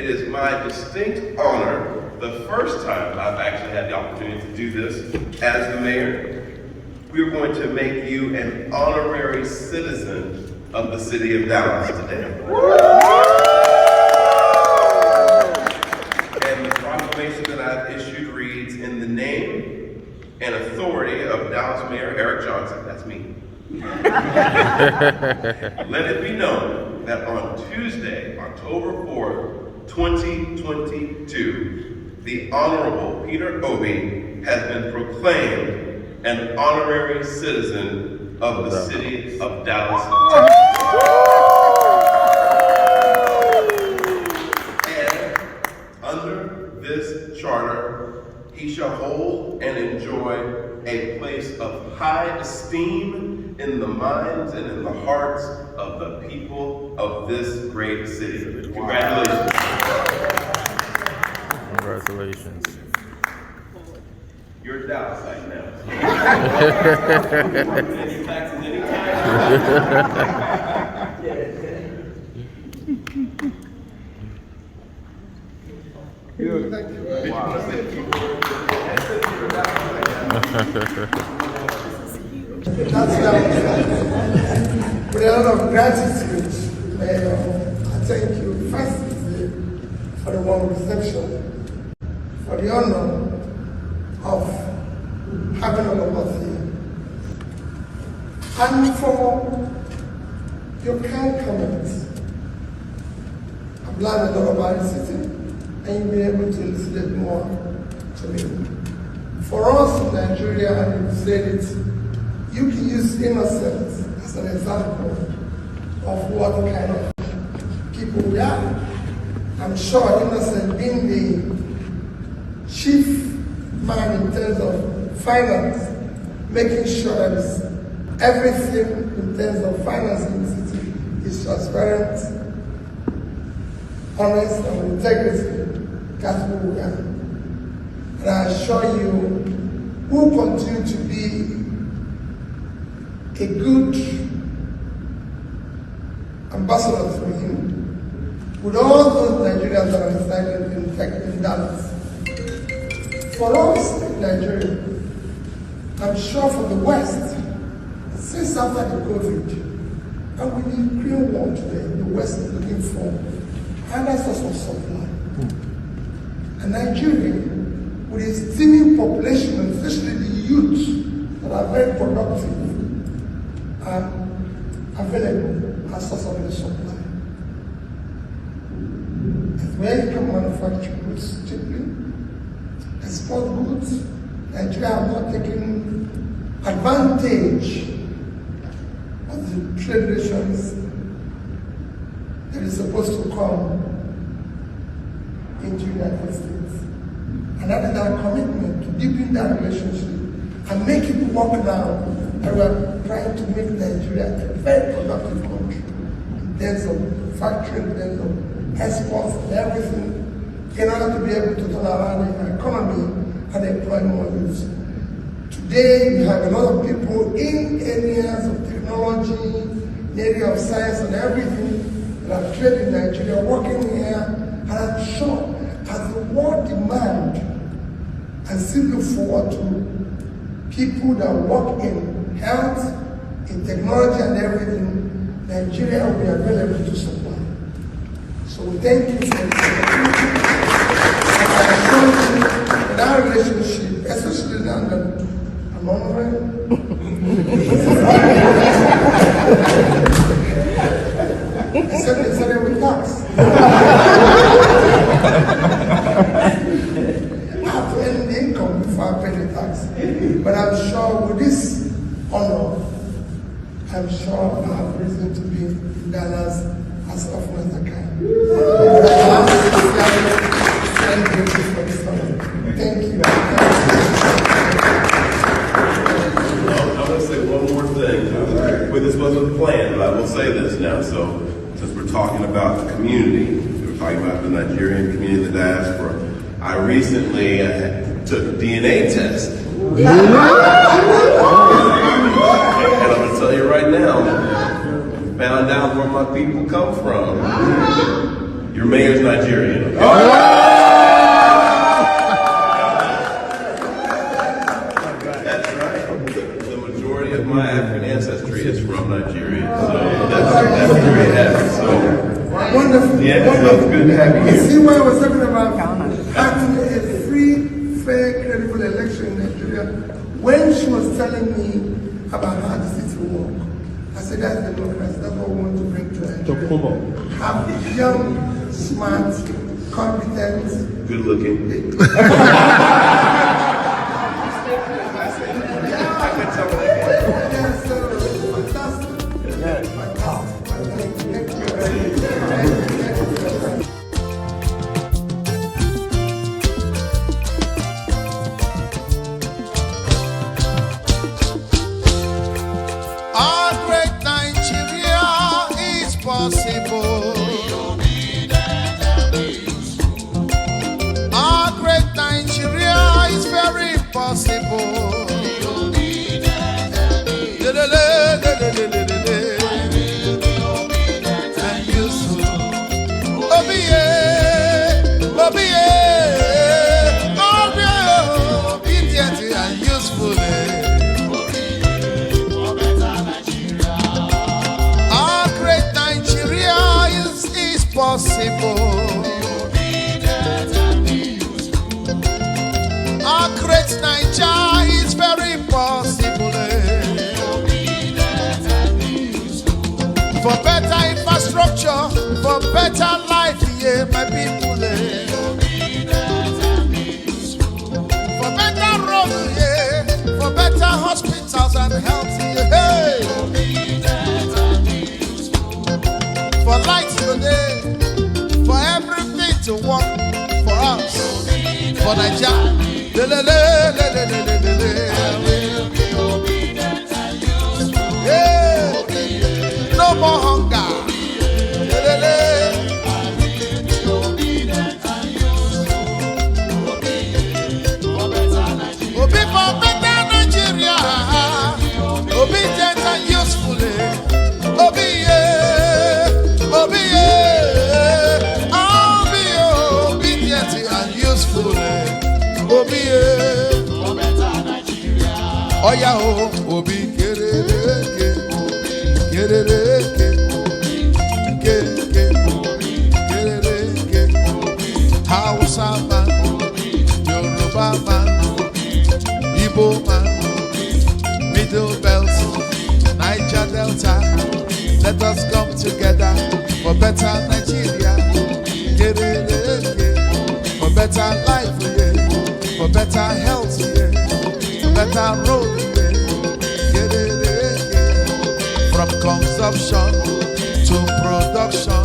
it is my distinct honor, the first time I've actually had the opportunity to do this as the mayor. We're going to make you an honorary citizen of the city of Dallas today. And the proclamation that I've issued reads, in the name and authority of Dallas Mayor Eric Johnson, that's me. Let it be known that on Tuesday, October 4th, 2022, the Honorable Peter Obi has been proclaimed an honorary citizen of the city of Dallas, Texas. And under this charter, he shall hold and enjoy a place of high esteem in the minds and in the hearts of the people of this great city. Congratulations. Congratulations. You're Dallas right now. Any taxes anytime? With a lot of gratitude, Mayor, I thank you firstly for the warm reception, for the honor of having all of us here, and for your kind comments. I've learned a lot about the city, and you'll be able to elucidate more to me. For us in Nigeria, and you said it, you can use innocence as an example of what kind of people we are. I'm sure innocent being the chief man in terms of finance, making sure that everything in terms of finance in the city is transparent, honest, and with integrity. That's who we are. And I assure you, we'll continue to be a good ambassador for him, with all those Nigerians that are residing in Dallas. For us in Nigeria, I'm sure for the West, since after the COVID, and with the Ukraine war today, the West is looking for another source of supply. And Nigeria, with its teeming population, especially the youth that are very productive, available as source of the supply. It's where you can manufacture goods cheaply, export goods. Nigeria have not taken advantage of the trade relations that is supposed to come into the United States. And that is our commitment to deepen that relationship and make it work now. And we are trying to make Nigeria a very productive country in terms of manufacturing, in terms of exports and everything, in order to be able to turn around the economy and employ more youth. Today, we have a lot of people in areas of technology, in area of science and everything that are trained in Nigeria, working here, and I'm sure as the world demand and still look forward to people that work in health, in technology and everything, Nigeria will be available to supply. So we thank you for this opportunity. And our relationship, especially now that I'm honoring, except they said it with tax. I have to earn the income before I pay the tax. But I'm sure with this honor, I'm sure I have reason to be in Dallas as often as I can. Thank you. I want to say one more thing. Well, this wasn't the plan, but I will say this now. So, since we're talking about the community, we're talking about the Nigerian community, the diaspora, I recently took a DNA test. And I'm going to tell you right now, found out where my people come from. Your mayor's Nigerian. That's right. The majority of my African ancestry is from Nigeria, so that's where it happens. So Wonderful. yeah, Wonderful. it's good to have you You here. see why I was talking about having a free, fair, credible election in Nigeria? When she was telling me about how the city works, I said that's democracy. That's what we want to bring to Nigeria. Have young, smart, competent, Good looking. Our great Nigeria is possible. Our great Nigeria is very possible. And useful. Obedient and useful. Our great Nigeria is possible. Our great Nigeria is very possible. For better infrastructure, for better life, yeah, my people. For better roads, yeah, for better hospitals and health, yeah. For lights today, for everything to work for us, for Nigeria. Yeah. No more hunger. Obi for better Nigeria. Obedient and useful. Obi, yeah. Obi, yeah. I'll be obedient and useful. Obi, yeah. Oh yeah, oh, Obi, kereleke, kereleke, kereleke, Hausa man, Yoruba man, Igbo man, Middle Belt, Niger Delta. Let us come together for better Nigeria. For better life, yeah. For better health, yeah. For better road, yeah. From consumption to production.